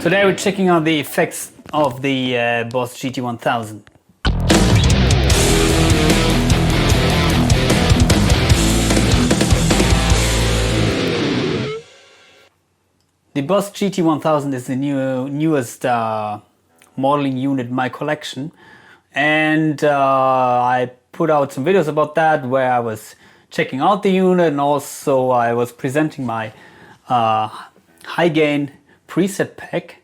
Today we're checking out the effects of the Boss GT-1000. The Boss GT-1000 is the newest modeling unit in my collection, and I put out some videos about that where I was checking out the unit, and also I was presenting my high gain preset pack,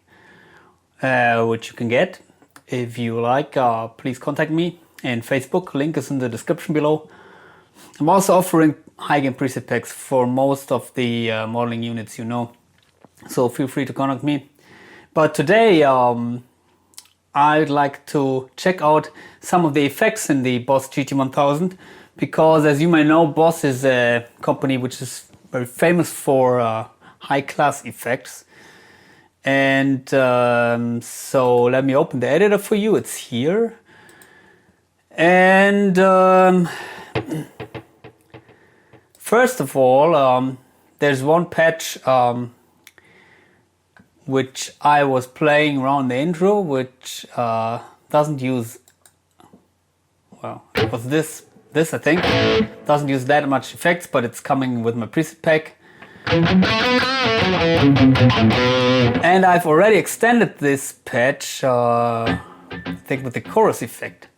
which you can get. If you like, please contact me in Facebook, link is in the description below. I'm also offering high gain preset packs for most of the modeling units, you know, so feel free to contact me. But today I'd like to check out some of the effects in the Boss GT-1000, because as you may know, Boss is a company which is very famous for high class effects. And so let me open the editor for you. It's here. And first of all, there's one patch which I was playing around the intro, which doesn't use, well, it was this I think, doesn't use that much effects, but it's coming with my preset pack. And I've already extended this patch, I think with the chorus effect.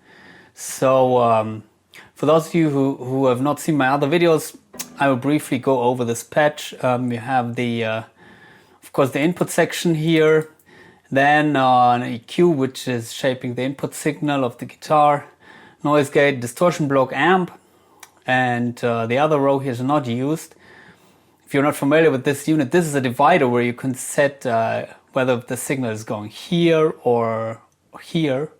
So for those of you who have not seen my other videos, I will briefly go over this patch. You have the, of course, the input section here, then an EQ which is shaping the input signal of the guitar, noise gate, distortion block, amp, and the other row here is not used. If you're not familiar with this unit, this is a divider where you can set whether the signal is going here or here,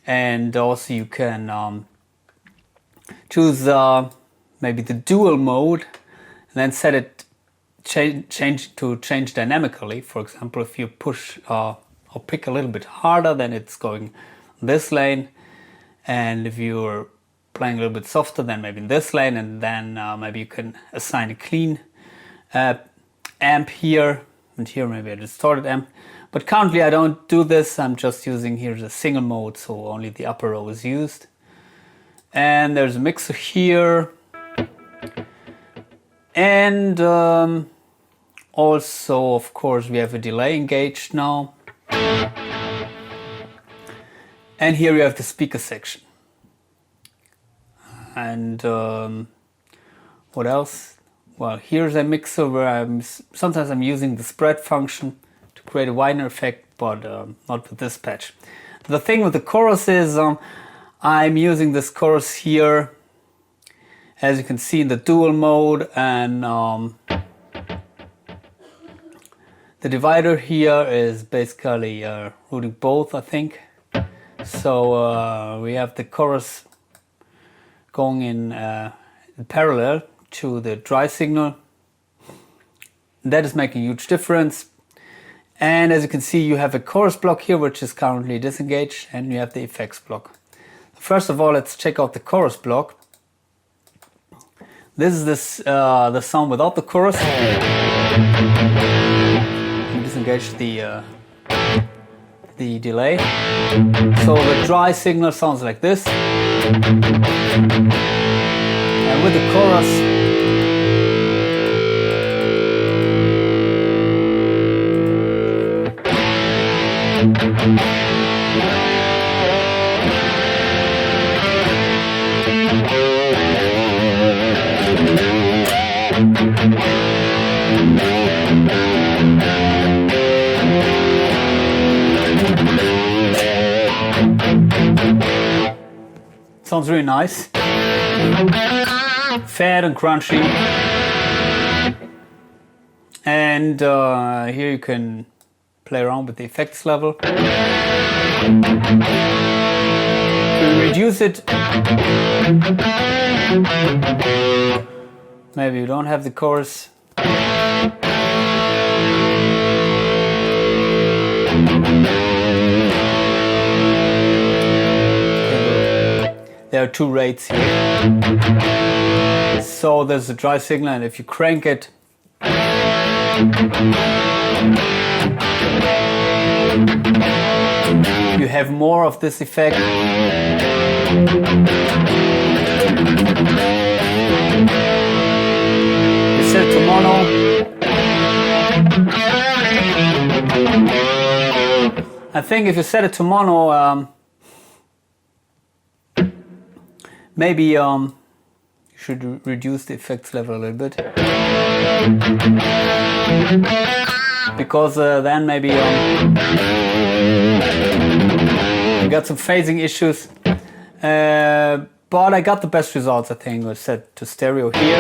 and also you can choose maybe the dual mode and then set it change dynamically. For example, if you push or pick a little bit harder, then it's going this lane, and if you're playing a little bit softer, then maybe in this lane, and then maybe you can assign a clean amp here, and here maybe a distorted amp. But currently I don't do this, I'm just using here the single mode, so only the upper row is used. And there's a mixer here, and also of course we have a delay engaged now, and here we have the speaker section. And what else? Well, here's a mixer where sometimes I'm using the spread function to create a widener effect, but not with this patch. The thing with the chorus is I'm using this chorus here, as you can see, in the dual mode, and the divider here is basically routing both, I think. So we have the chorus going in parallel to the dry signal. That is making a huge difference. And as you can see, you have a chorus block here which is currently disengaged, and you have the effects block. First of all, let's check out the chorus block. This is the sound without the chorus. You disengage the delay. So the dry signal sounds like this. And with the chorus, sounds really nice, fat and crunchy. And here you can play around with the effects level. We reduce it. Maybe you don't have the chorus. There are two rates here. So there's a dry signal, and if you crank it, you have more of this effect. You set it to mono. I think if you set it to mono, maybe you should reduce the effects level a little bit, because then maybe you got some phasing issues. But I got the best results, I think. I set to stereo here.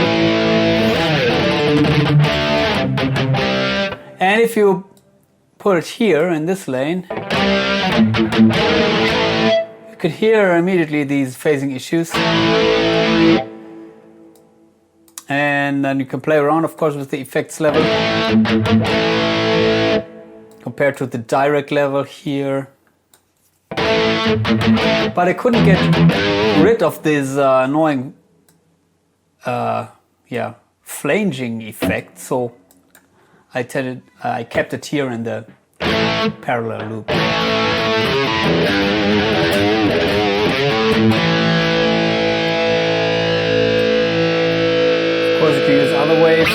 And if you put it here in this lane, you could hear immediately these phasing issues. And then you can play around, of course, with the effects level compared to the direct level here. But I couldn't get rid of this annoying flanging effect, so I kept it here in the parallel loop. Of course, you can use other waves.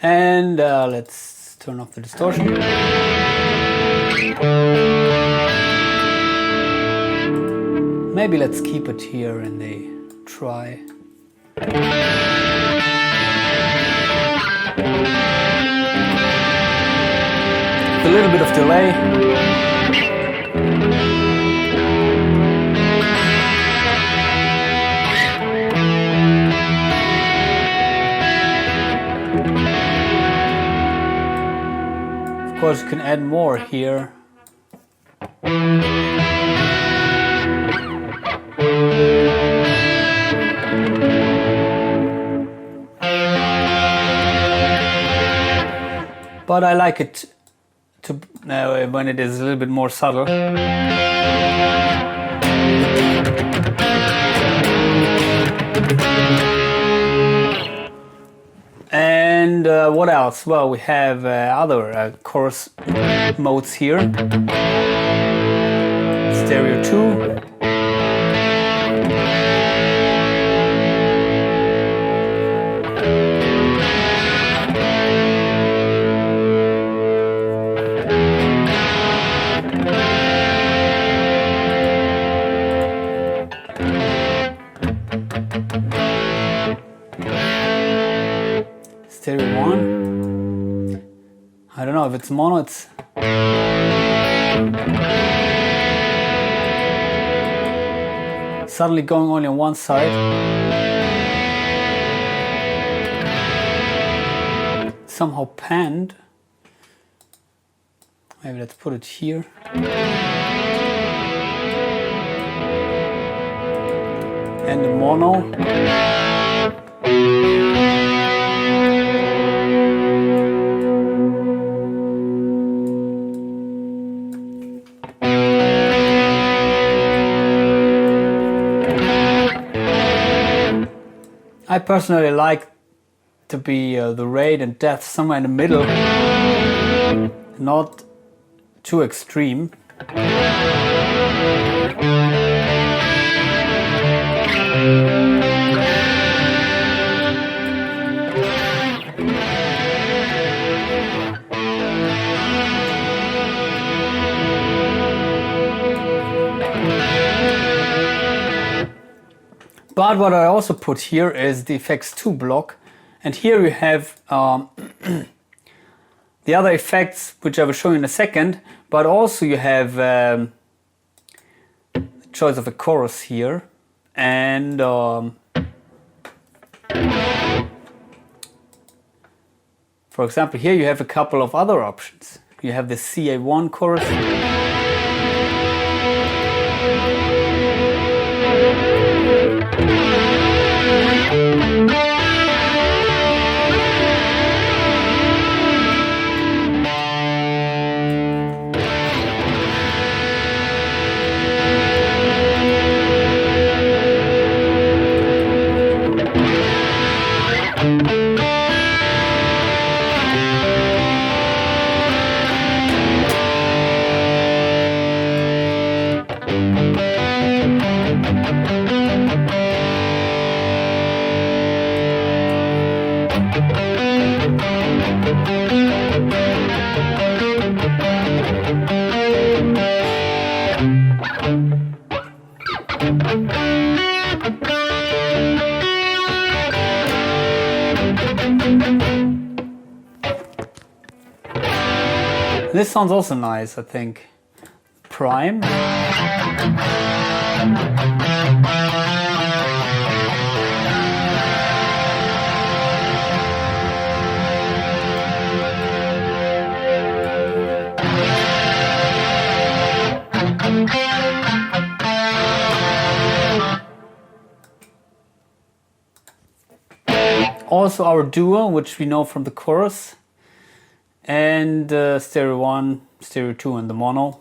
And let's turn off the distortion. Maybe let's keep it here in the try. A little bit of delay. Of course, you can add more here. But I like it to when it is a little bit more subtle. And what else? Well, we have other chorus modes here. Stereo 2. Stereo 1. I don't know if it's mono, it's suddenly going only on one side. Somehow panned. Maybe let's put it here. And the mono. I personally like to be the rate and depth somewhere in the middle, not too extreme. But what I also put here is the FX2 block, and here you have the other effects which I will show you in a second, but also you have the choice of a chorus here, and for example here you have a couple of other options. You have the CA1 chorus. This sounds also nice, I think. Prime. Also our duo, which we know from the chorus, and stereo 1, stereo 2 and the mono.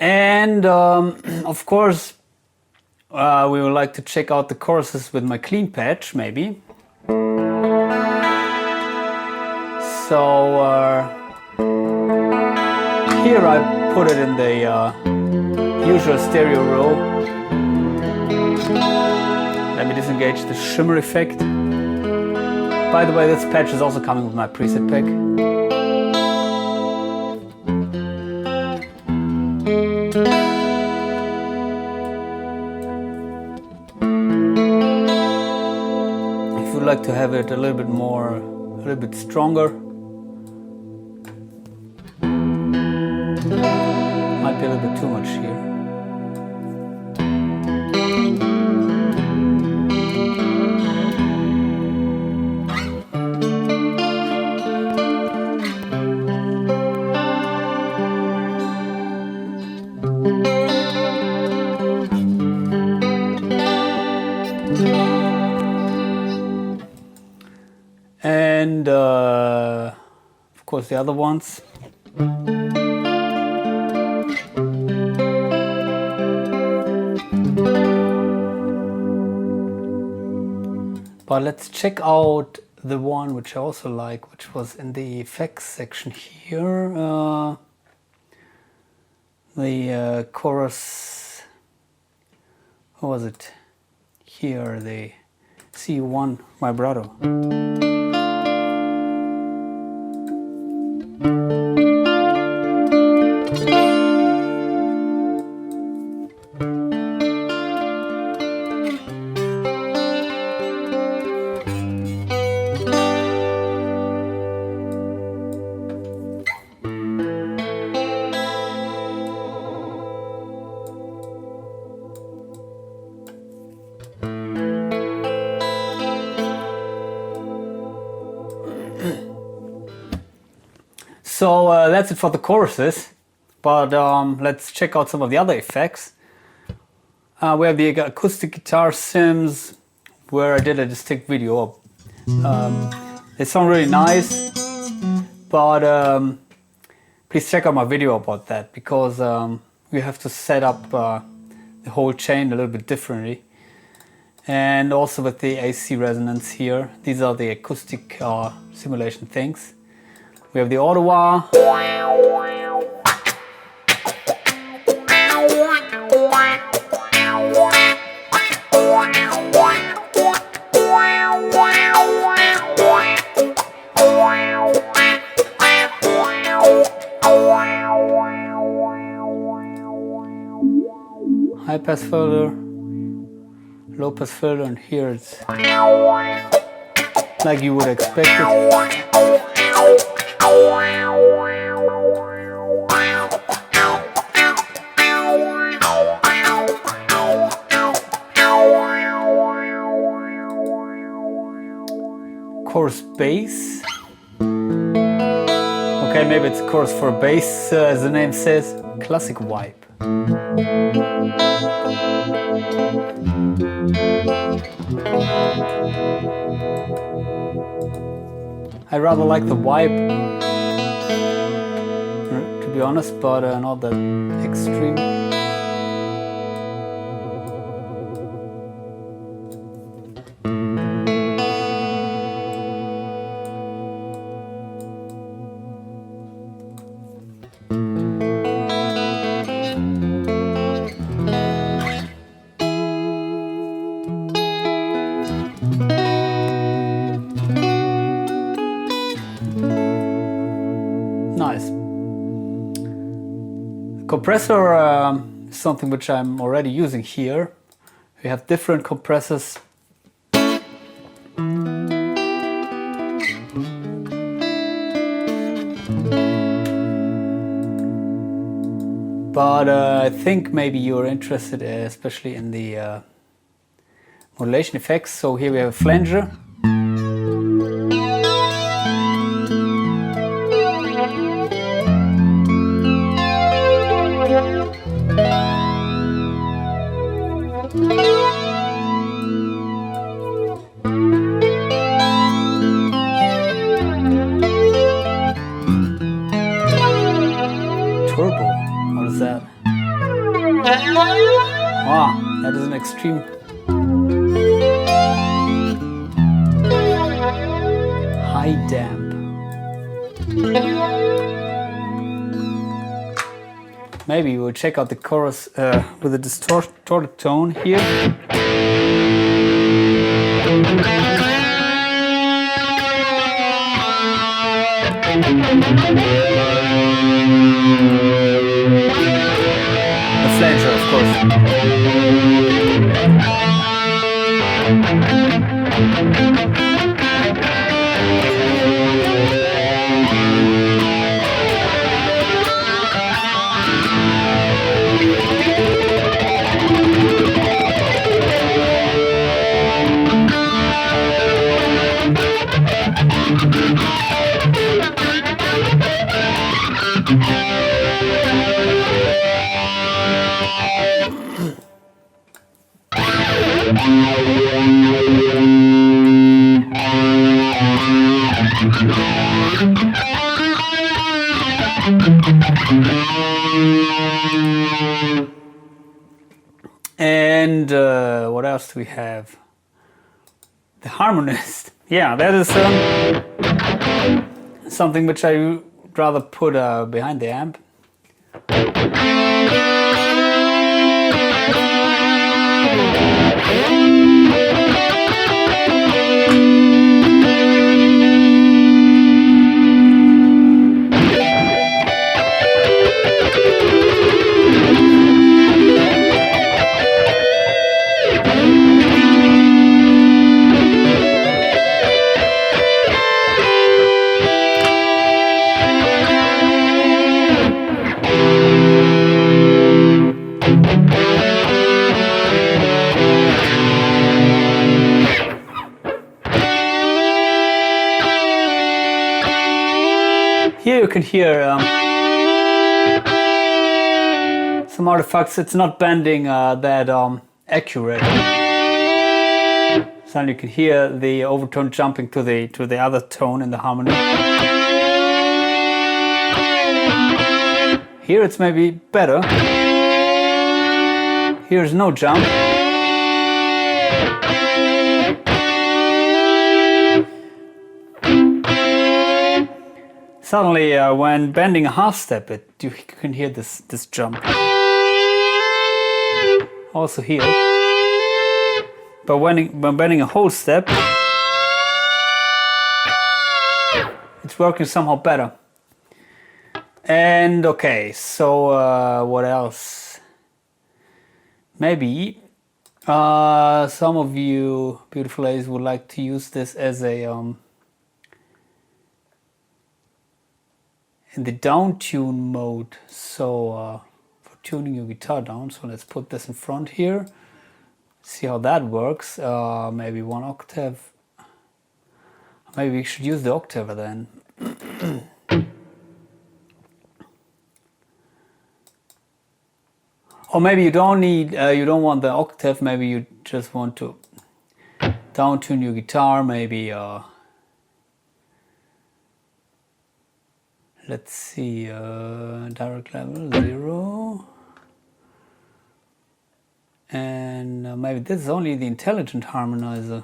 And of course we would like to check out the choruses with my clean patch, maybe. So here I put it in the usual stereo row. Let me disengage the shimmer effect. By the way, this patch is also coming with my preset pack. If you'd like to have it a little bit more, a little bit stronger, might be a little bit too much here. And of course the other ones. But let's check out the one which I also like, which was in the effects section here. The chorus, what was it? Here, the CU1 vibrato. So that's it for the choruses, but let's check out some of the other effects. We have the acoustic guitar sims, where I did a distinct video. They sound really nice, but please check out my video about that, because we have to set up the whole chain a little bit differently. And also with the AC resonance here, these are the acoustic simulation things. We have the Ottawa. High pass filter, low pass filter, and here it's like you would expect it. Chorus bass. Okay, maybe it's chorus for bass, as the name says. Classic vibe. I rather like the vibe, to be honest, but not that extreme. Nice. The compressor something which I'm already using here. We have different compressors. But I think maybe you're interested especially in the modulation effects. So here we have a flanger. Turbo, what is that? Wow, that is an extreme. High damp. Maybe we'll check out the chorus with a distorted tone here. The flanger, of course. And what else do we have? The harmonist. Yeah, that is something which I would rather put behind the amp. Here you can hear some artifacts. It's not bending that accurate. So you can hear the overtone jumping to the other tone in the harmony. Here it's maybe better. Here's no jump. Suddenly, when bending a half step, you can hear this jump. Also here. But when bending a whole step, it's working somehow better. And okay, so what else? Maybe some of you beautiful ladies would like to use this as a in the down tune mode, so for tuning your guitar down. So let's put this in front here, see how that works. Maybe one octave. Maybe we should use the octave then. Or maybe you don't need, you don't want the octave. Maybe you just want to down tune your guitar. Maybe let's see, direct level 0, and maybe this is only the intelligent harmonizer.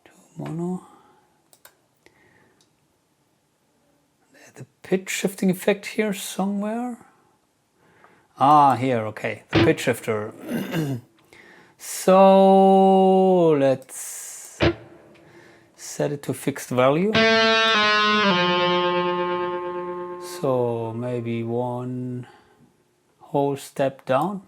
2 mono. The pitch shifting effect here somewhere. Ah, here, okay, the pitch shifter. So let's set it to fixed value. So maybe 1, whole step down.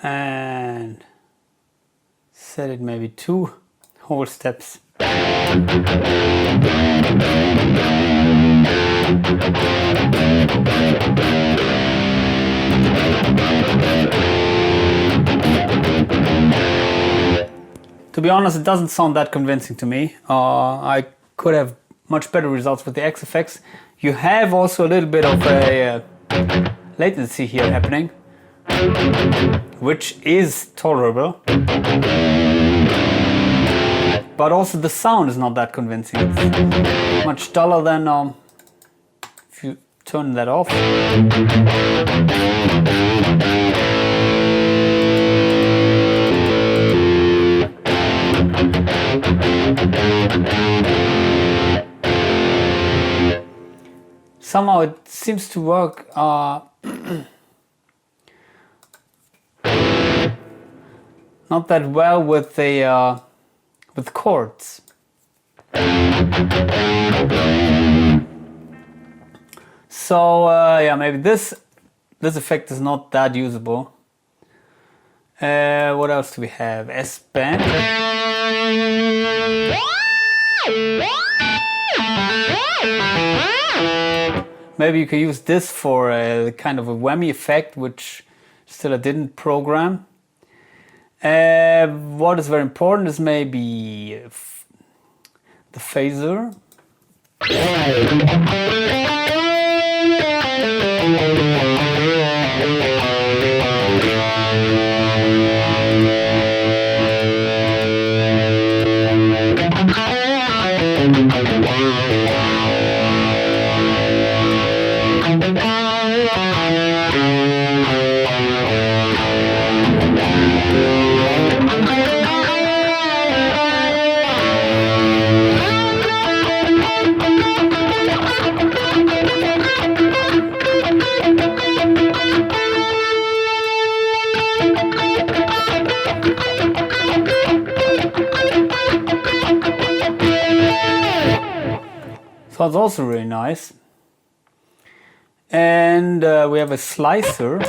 And set it maybe 2 whole steps. To be honest, it doesn't sound that convincing to me. I could have much better results with the AxeFx. You have also a little bit of a latency here happening, which is tolerable. But also the sound is not that convincing. It's much duller than if you turn that off. Somehow it seems to work not that well with the with chords. So yeah, maybe this effect is not that usable. What else do we have? S-band. Maybe you can use this for a kind of a whammy effect, which still I didn't program. What is very important is maybe the phaser. So it's also really nice. And we have a slicer.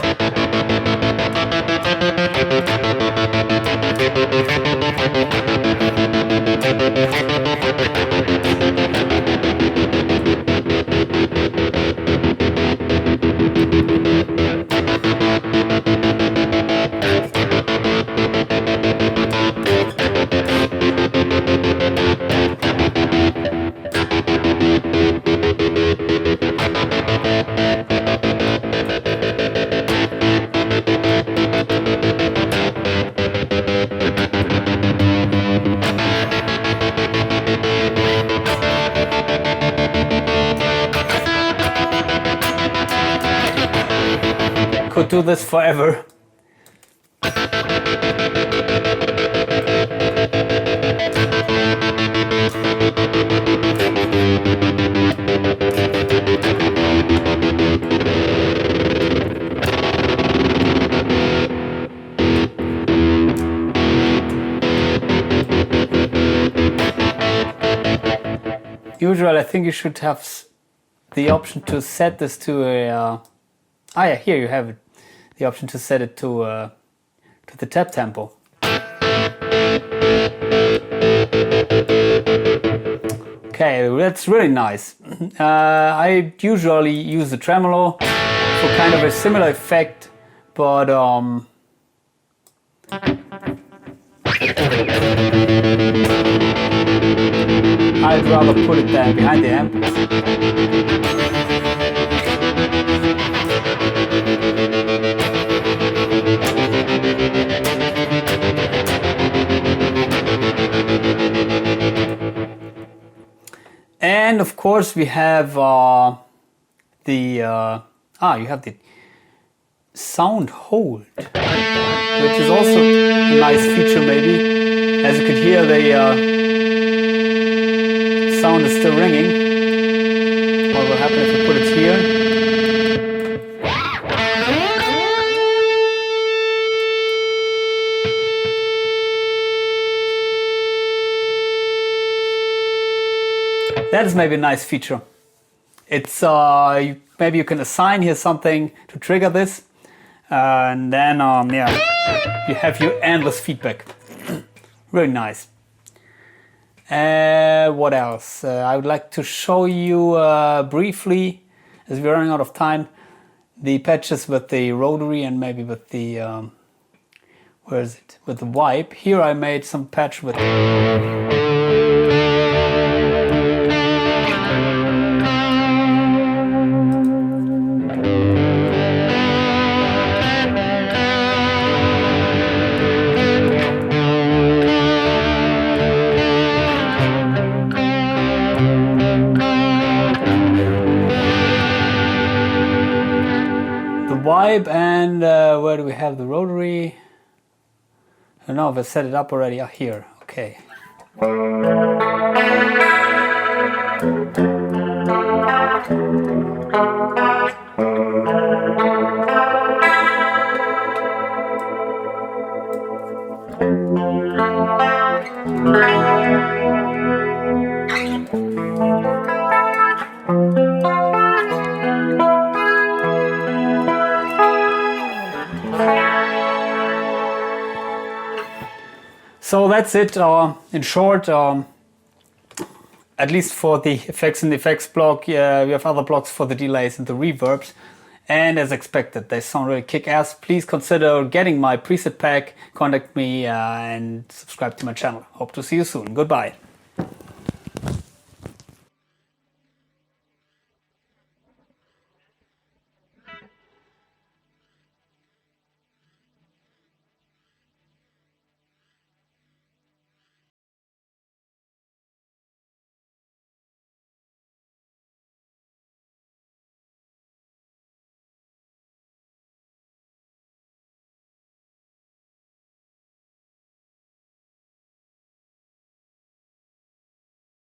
Could do this forever. Usually I think you should have the option to set this to a yeah, here you have it. The option to set it to the tap tempo. Okay, that's really nice. I usually use the tremolo for kind of a similar effect, but I'd rather put it there behind the amp. And of course we have you have the sound hold, which is also a nice feature maybe. As you can hear, the sound is still ringing. What will happen if you put it here? That is maybe a nice feature. It's maybe you can assign here something to trigger this, and then yeah, you have your endless feedback. Really nice. What else? I would like to show you briefly, as we're running out of time, the patches with the rotary and maybe with the where is it? With the wipe. Here I made some patch with wipe, and where do we have the rotary? I don't know if I set it up already. Ah, here. Okay. So that's it, in short, at least for the effects in the effects block. We have other blocks for the delays and the reverbs, and as expected, they sound really kick-ass. Please consider getting my preset pack, contact me and subscribe to my channel. Hope to see you soon. Goodbye.